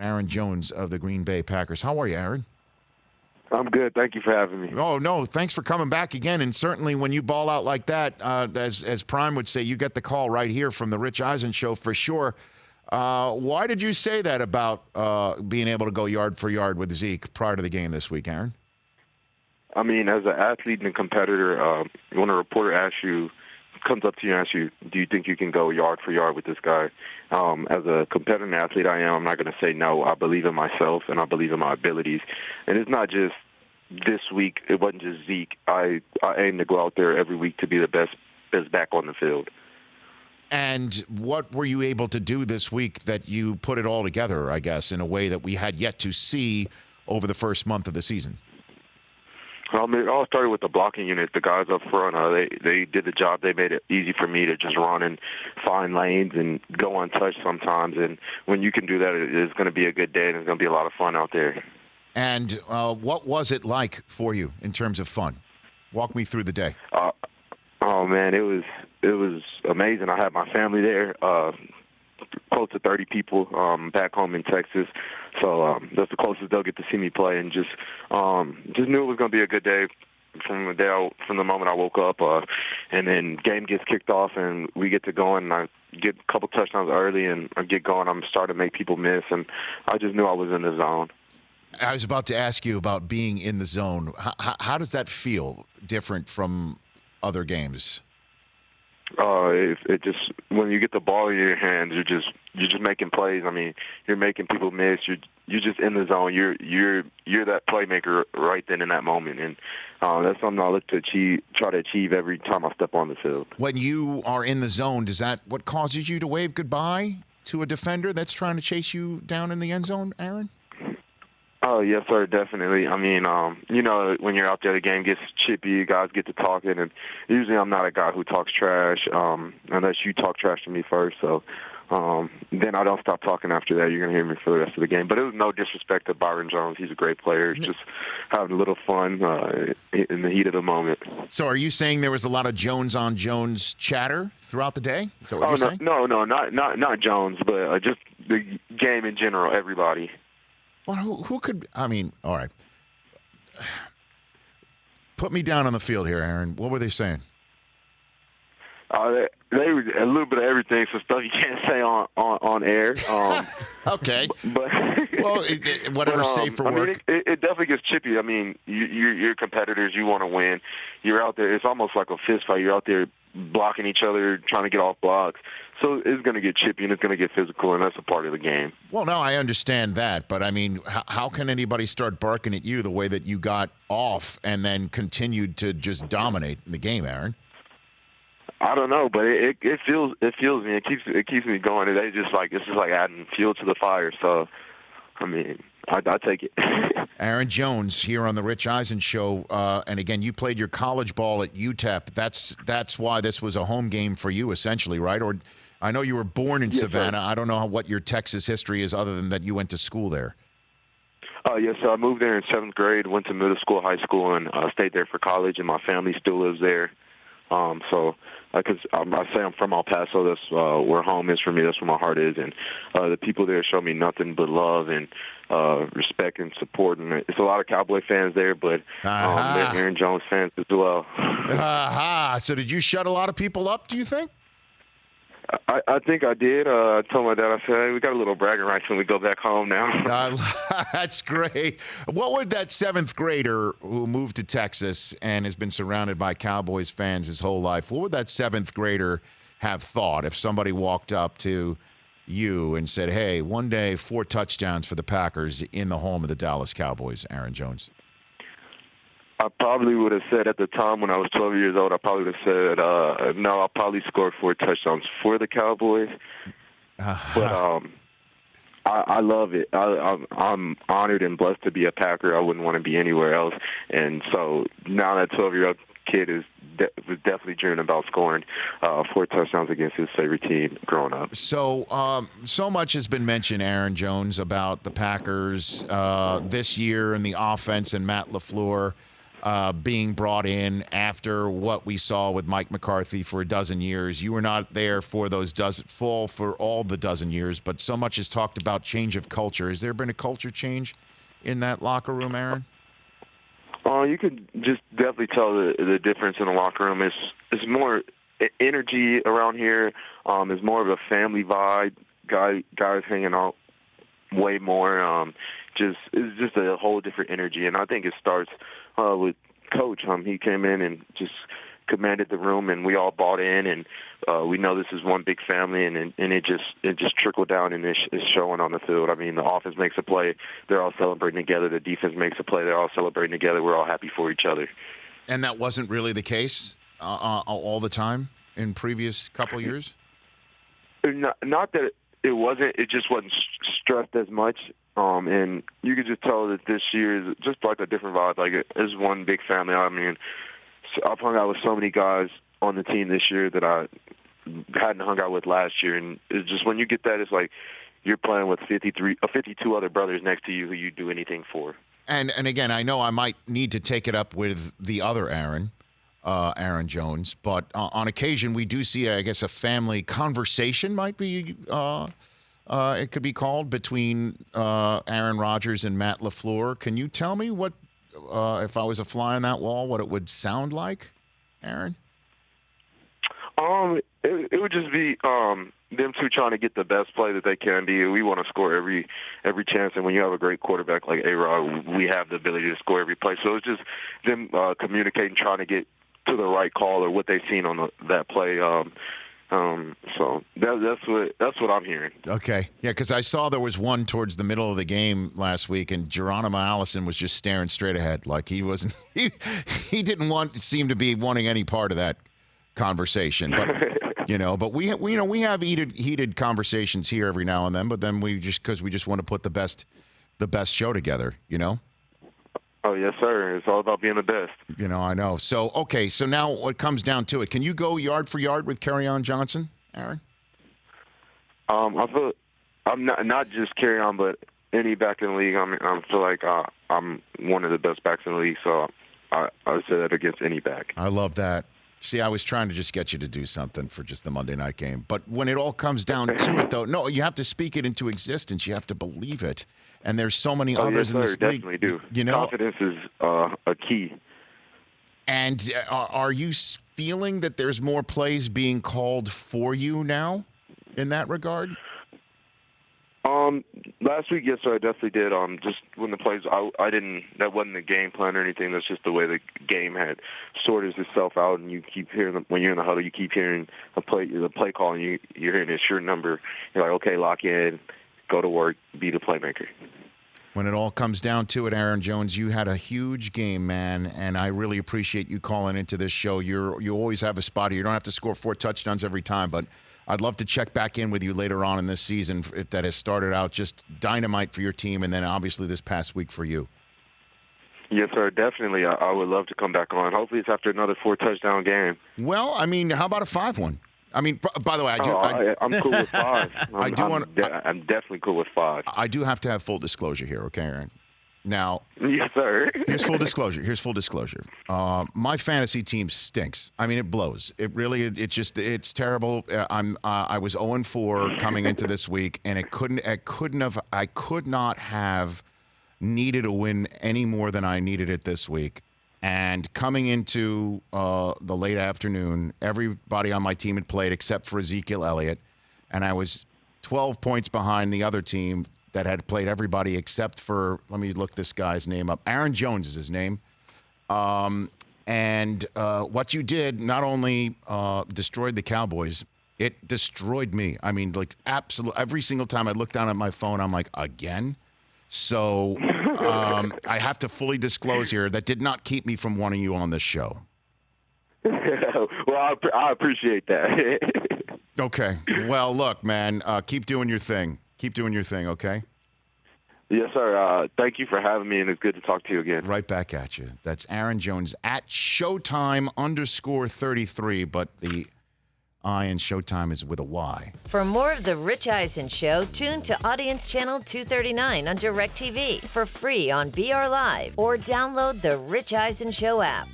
Aaron Jones of the Green Bay Packers. How are you, Aaron? I'm good. Thank you for having me. Oh, no, thanks for coming back again. And certainly when you ball out like that, as Prime would say, you get the call right here from the Rich Eisen Show for sure. Why did you say that about being able to go yard for yard with Zeke prior to the game this week, Aaron? I mean, as an athlete and a competitor, when a reporter comes up to you and asks you, do you think you can go yard for yard with this guy? As a competitive athlete I'm not going to say no. I believe in myself, and I believe in my abilities. And it's not just this week. It wasn't just Zeke. I aim to go out there every week to be the best back on the field. And what were you able to do this week that you put it all together, I guess, in a way that we had yet to see over the first month of the season? It all started with the blocking unit. The guys up front, they did the job. They made it easy for me to just run and find lanes and go untouched sometimes. And when you can do that, it's going to be a good day, and it's going to be a lot of fun out there. And what was it like for you in terms of fun? Walk me through the day. Oh man, it was amazing. I had my family there, close to 30 people back home in Texas. So that's the closest they'll get to see me play, and just knew it was going to be a good day from the moment I woke up. And then game gets kicked off, and we get to going, and I get a couple touchdowns early, and I get going. I'm starting to make people miss, and I just knew I was in the zone. I was about to ask you about being in the zone. How does that feel different from other games? It just, when you get the ball in your hands, you're just making plays. I mean, you're making people miss. You're just in the zone. You're that playmaker right then in that moment, and that's something I look to try to achieve every time I step on the field. When you are in the zone, does that what causes you to wave goodbye to a defender that's trying to chase you down in the end zone, Aaron? Oh, yes, sir, definitely. I mean, when you're out there, the game gets chippy, guys get to talking, and usually I'm not a guy who talks trash unless you talk trash to me first. So then I don't stop talking after that. You're going to hear me for the rest of the game. But it was no disrespect to Byron Jones. He's a great player. It's just having a little fun in the heat of the moment. So are you saying there was a lot of Jones-on-Jones chatter throughout the day? Is that what you're saying? No, not Jones, but just the game in general, everybody. Well, who could – I mean, all right. Put me down on the field here, Aaron. What were they saying? They were a little bit of everything, some stuff you can't say on air. Okay. But well, whatever's safe for work. I mean, it definitely gets chippy. I mean, you're competitors. You want to win. You're out there. It's almost like a fist fight. You're out there blocking each other, trying to get off blocks. So it's going to get chippy and it's going to get physical, and that's a part of the game. Well, no, I understand that. But, I mean, how can anybody start barking at you the way that you got off and then continued to just dominate the game, Aaron? I don't know, but it feels me. It keeps me going. It's just like adding fuel to the fire. So, I mean, I take it. Aaron Jones here on the Rich Eisen Show, and again, you played your college ball at UTEP. That's why this was a home game for you, essentially, right? Or I know you were born in Savannah. Sir. I don't know what your Texas history is, other than that you went to school there. Yes, I moved there in 7th grade, went to middle school, high school, and stayed there for college. And my family still lives there. So, because I say I'm from El Paso, that's where home is for me. That's where my heart is, and the people there show me nothing but love and respect and support. And it's a lot of Cowboy fans there, but they're Aaron Jones fans as well. So, did you shut a lot of people up? Do you think? I think I did. I told my dad, I said, hey, we got a little bragging rights when we go back home now. That's great. What would that 7th grader who moved to Texas and has been surrounded by Cowboys fans his whole life, what would that 7th grader have thought if somebody walked up to you and said, hey, one day 4 touchdowns for the Packers in the home of the Dallas Cowboys, Aaron Jones? I probably would have said at the time when I was 12 years old, I probably would have said, no, I'll probably score 4 touchdowns for the Cowboys. But I love it. I'm honored and blessed to be a Packer. I wouldn't want to be anywhere else. And so now that 12-year-old kid was definitely dreaming about scoring 4 touchdowns against his favorite team growing up. So much has been mentioned, Aaron Jones, about the Packers this year and the offense and Matt LaFleur. being brought in after what we saw with Mike McCarthy for a dozen years. You were not there for those for all the dozen years, but so much is talked about change of culture. Has there been a culture change in that locker room, Aaron? You could just definitely tell the difference in the locker room. It's more energy around here. It's more of a family vibe. Guys hanging out way more. It's just a whole different energy, and I think it starts with Coach. He came in and just commanded the room, and we all bought in, and we know this is one big family, and it just trickled down, and it's showing on the field. I mean, the offense makes a play, they're all celebrating together. The defense makes a play, they're all celebrating together. We're all happy for each other. And that wasn't really the case all the time in previous couple years? Not that it wasn't. It just wasn't stressed as much. And you could just tell that this year is just like a different vibe. Like, it's one big family. I mean, I've hung out with so many guys on the team this year that I hadn't hung out with last year. And it's just when you get that, it's like you're playing with 52 other brothers next to you who you'd do anything for. And again, I know I might need to take it up with the other Aaron Jones, but on occasion we do see, I guess, a family conversation might be, it could be called, between Aaron Rodgers and Matt LaFleur. Can you tell me what, if I was a fly on that wall, what it would sound like, Aaron? It would just be them two trying to get the best play that they can be. We want to score every chance, and when you have a great quarterback like A-Rod, we have the ability to score every play. So it's just them communicating, trying to get to the right call or what they've seen on that play. So that's what I'm hearing. Okay, yeah, because I saw there was one towards the middle of the game last week, and Geronimo Allison was just staring straight ahead, like he wasn't. He didn't seem to be wanting any part of that conversation. But but we have heated conversations here every now and then. But then because we just want to put the best show together. Oh, yes, sir. It's all about being the best. I know. So, okay, so now what comes down to it, can you go yard for yard with Kerryon Johnson, Aaron? I feel I'm not just Kerryon, but any back in the league. I feel like I'm one of the best backs in the league, so I would say that against any back. I love that. See, I was trying to just get you to do something for just the Monday night game. But when it all comes down to it, though, no, you have to speak it into existence. You have to believe it. And there's so many others in this league. Definitely do. Confidence is a key. And are you feeling that there's more plays being called for you now in that regard? Last week, yes, sir, I definitely did. Just when the plays, that wasn't the game plan or anything. That's just the way the game had sorted itself out, and you keep hearing when you're in the huddle, you keep hearing the play call, and you're hearing a sure number. You're like, okay, lock in, go to work, be the playmaker. When it all comes down to it, Aaron Jones, you had a huge game, man, and I really appreciate you calling into this show. You always have a spot here. You don't have to score 4 touchdowns every time, but I'd love to check back in with you later on in this season that has started out just dynamite for your team, and then obviously this past week for you. Yes, sir, definitely. I would love to come back on. Hopefully it's after another 4-touchdown game. Well, I mean, how about a 5-1? I mean, by the way, I'm cool with 5. I'm definitely cool with 5. I do have to have full disclosure here, okay, Aaron? Now, yes, sir. Here's full disclosure. My fantasy team stinks. I mean, it blows. It really, it's terrible. I was 0-4 coming into this week, and I could not have needed a win any more than I needed it this week. And coming into the late afternoon, everybody on my team had played except for Ezekiel Elliott, and I was 12 points behind the other team that had played everybody except for, let me look this guy's name up. Aaron Jones is his name. And what you did not only destroyed the Cowboys, it destroyed me. I mean, like, absolutely. Every single time I look down at my phone, I'm like, again? So I have to fully disclose here that did not keep me from wanting you on this show. Well, I appreciate that. Okay. Well, look, man, keep doing your thing. Keep doing your thing, okay? Yes, sir. Thank you for having me, and it's good to talk to you again. Right back at you. That's Aaron Jones at Showtime _33, but the and Showtime is with a Y. For more of The Rich Eisen Show, tune to Audience Channel 239 on DirecTV for free on BR Live or download The Rich Eisen Show app.